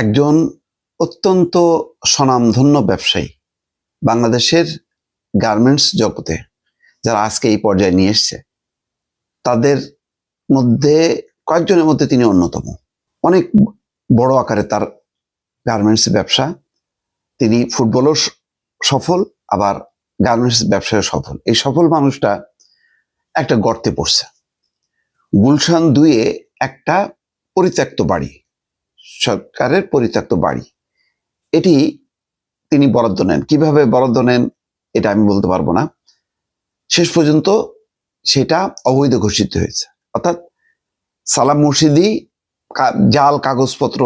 একজন অত্যন্ত স্বনামধন্য ব্যবসায়ী বাংলাদেশের গার্মেন্টস জগতে যারা আজকে এই পর্যায়ে নিয়ে এসছে তাদের মধ্যে কয়েকজনের মধ্যে তিনি অন্যতম। অনেক বড় আকারে তার গার্মেন্টস ব্যবসা। তিনি ফুটবলও সফল, আবার গার্মেন্টস ব্যবসায় সফল। এই সফল মানুষটা একটা গর্তে পড়ছে। গুলশান 2-এ একটা পরিত্যক্ত বাড়ি, সরকারের পরিত্যক্ত বাড়ি, এটি তিনি বরাদ্দ নেন। কিভাবে বরাদ্দ নেন এটা আমি বলতে পারবো না। শেষ পর্যন্ত সেটা অবৈধ ঘোষিত হয়েছে, অর্থাৎ সালাম মুর্শিদি জাল কাগজপত্র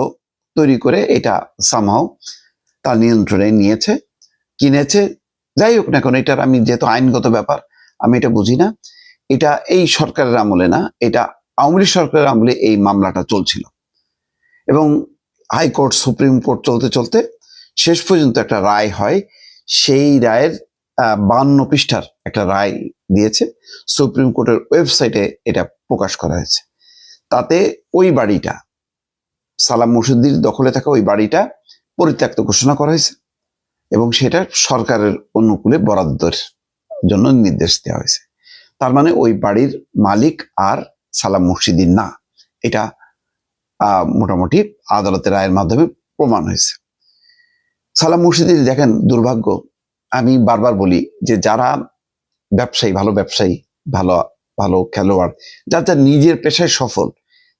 তৈরি করে এটা সামহাও তার নিয়ন্ত্রণে নিয়েছে, কিনেছে। যাই হোক না কেন, এটার আমি যেহেতু আইনগত ব্যাপার আমি এটা বুঝি না। এটা এই সরকারের আমলে না, এটা আওয়ামী লীগ সরকারের আমলে এই মামলাটা চলছিল এবং হাইকোর্ট, সুপ্রিম কোর্ট চলতে চলতে শেষ পর্যন্ত একটা রায় হয়। সেই রায়ের 52 পৃষ্ঠার একটা রায় দিয়েছে। সুপ্রিম কোর্টের ওয়েবসাইটে এটা প্রকাশ করা হয়েছে। তাতে ওই বাড়িটা, সালাম মুর্শিদির দখলে থাকা ওই বাড়িটা পরিত্যক্ত ঘোষণা করা হয়েছে এবং সেটা সরকারের অনুকূলে বরাদ্দের জন্য নির্দেশ দেওয়া হয়েছে। তার মানে ওই বাড়ির মালিক আর সালাম মুর্শিদি না, এটা মোটামুটি আদালতের রায়ের মাধ্যমে প্রমাণ হয়েছে। সালাম মুর্শিদি দেখেন দুর্ভাগ্য, আমি বারবার বলি যে যারা ব্যবসায়ী, ভালো ব্যবসায়ী, ভালো ভালো খেলোয়াড়, যার নিজের পেশায় সফল,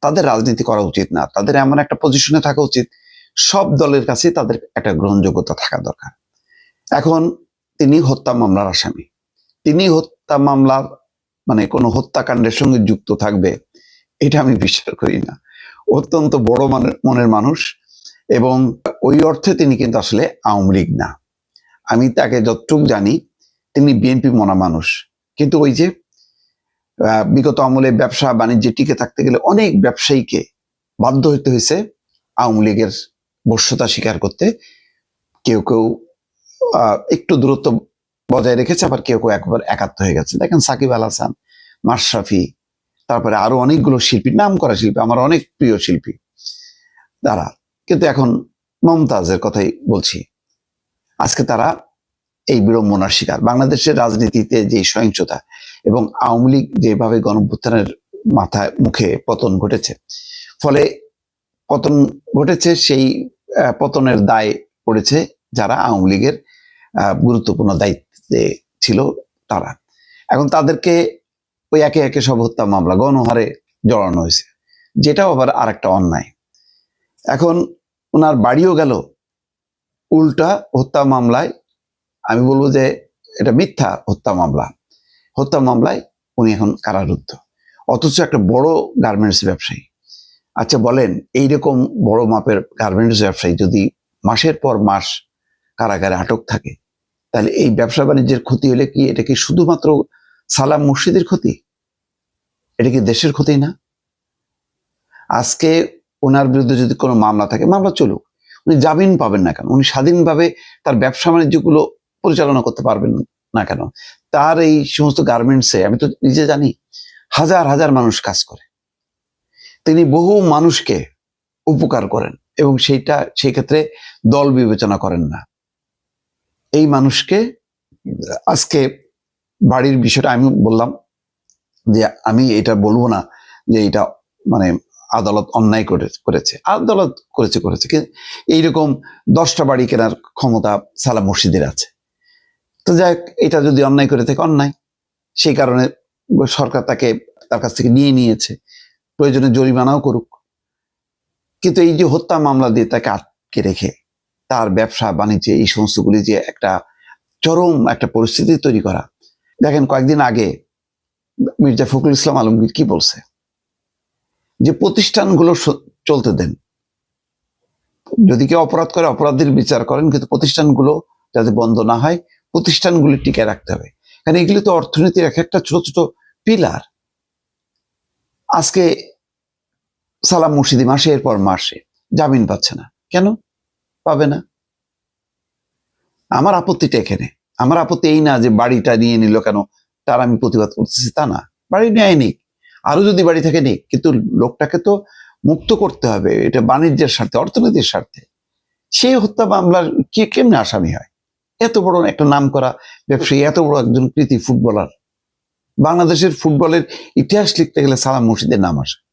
তাদের রাজনীতি করা উচিত না। তাদের এমন একটা পজিশনে থাকা উচিত, সব দলের কাছে তাদের একটা গ্রহণযোগ্যতা থাকা দরকার। এখন তিনি হত্যা মামলার আসামি। তিনি হত্যা মামলার মানে কোনো হত্যাকাণ্ডের সঙ্গে যুক্ত থাকবে এটা আমি বিশ্বাস করি না। অত্যন্ত বড় মনের মানুষ এবং ওই অর্থে তিনি কিন্তু আসলে আওয়ামী লীগ না। আমি তাকে যতটুকু জানি তিনি বিএনপি মনা মানুষ, কিন্তু ওই যে বিগত আমলে ব্যবসা বাণিজ্যে টিকে থাকতে গেলে অনেক ব্যবসায়ীকে বাধ্য হতে হয়েছে আওয়ামী লীগের বশ্যতা স্বীকার করতে। কেউ কেউ একটু দূরত্ব বজায় রেখেছে, আবার কেউ কেউ একবার একাত্ম হয়ে গেছে। দেখেন সাকিব আল হাসান, মাশরাফি, তারপরে আরো অনেকগুলো শিল্পী, নাম করা শিল্পী, আমার অনেক প্রিয় শিল্পী তারা। কিন্তু এখন মমতাজের কথাই বলছি, আজকে তারা এই বিড়ম্বনার শিকার। বাংলাদেশের রাজনীতিতে যে সহিংসতা এবং আওয়ামী লীগ যেভাবে গণঅভ্যুত্থানের মাথায় মুখে পতন ঘটেছে, ফলে পতন ঘটেছে, সেই পতনের দায় পড়েছে যারা আওয়ামী লীগের গুরুত্বপূর্ণ দায়িত্বে ছিল তারা। এখন তাদেরকে ওই একে একে সব হত্যা মামলা গণহারে জড়ানো হয়েছে, যেটাও আবার আরেকটা অন্যায়। এখন ওনার বাড়িও গেল উল্টা হত্যা মামলায়। আমি বলবো যে এটা মিথ্যা হত্যা মামলা। হত্যা মামলায় উনি এখন কারারুদ্ধ, অথচ একটা বড় গার্মেন্টস ব্যবসায়ী। আচ্ছা বলেন, এইরকম বড় মাপের গার্মেন্টস ব্যবসায়ী যদি মাসের পর মাস কারাগারে আটক থাকে, তাহলে এই ব্যবসা বাণিজ্যের ক্ষতি হলে কি এটা কি শুধুমাত্র সালাম মুর্শিদের ক্ষতি? এটা কি দেশের ক্ষতি না? আজকে ওনার বিরুদ্ধে যদি কোনো মামলা থাকে, মামলা চলুক, উনি জামিন পাবেন না কেন? উনি স্বাধীনভাবে তার ব্যবসা বাণিজ্যগুলো পরিচালনা করতে পারবেন না কেন? তার এই সমস্ত গার্মেন্টসে আমি তো নিজে জানি হাজার হাজার মানুষ কাজ করে, তিনি বহু মানুষকে উপকার করেন এবং সেই ক্ষেত্রে দল বিবেচনা করেন না। এই মানুষকে আজকে বাড়ির বিষয়টা আমি বললাম যে আমি এটা বলবো না যে এটা মানে আদালত অন্যায় করেছে, আদালত করেছে কিন্তু এইরকম 10টা বাড়ি কেনার ক্ষমতা সালাম মুর্শিদের আছে। তো যাই হোক, এটা যদি অন্যায় করে থাকে অন্যায়, সেই কারণে সরকার তার কাছ থেকে নিয়েছে, প্রয়োজনে জরিমানাও করুক। কিন্তু এই যে হত্যা মামলা দিয়ে তাকে আটকে রেখে তার ব্যবসা বাণিজ্যে এই সমস্তগুলি যে একটা চরম একটা পরিস্থিতি তৈরি করা। দেখেন কয়েকদিন আগে মির্জা ফখরুল ইসলাম আলমগীর কি বলছে, যে প্রতিষ্ঠানগুলো চলতে দেন, যদি কেউ অপরাধ করে অপরাধীর বিচার করেন, কিন্তু প্রতিষ্ঠানগুলো যাতে বন্ধ না হয়, প্রতিষ্ঠানগুলি টিকে রাখতে হবে। কারণ এগুলি তো অর্থনীতির এক একটা ছোট ছোট পিলার। আজকে সালাম মুর্শিদি মাসের পর মাসে জামিন পাচ্ছে না কেন? পাবে না। আমার আপত্তিটা এখানে, আমার আপত্তি এই না যে বাড়িটা নিয়ে নিল কেন, তার আমি প্রতিবাদ করতেছি তা না। বাড়ি নেয় নিক, আরো যদি বাড়ি থেকে নিক, কিন্তু লোকটাকে তো মুক্ত করতে হবে, এটা বাণিজ্যের স্বার্থে, অর্থনীতির স্বার্থে, সেই হত্যা মামলার কেমনে আসামি হয়? এত বড় একটা নামকরা ব্যবসায়ী, এত বড় একজন কৃতি ফুটবলার, বাংলাদেশের ফুটবলের ইতিহাস লিখতে গেলে সালাম মুর্শিদের নাম আসে।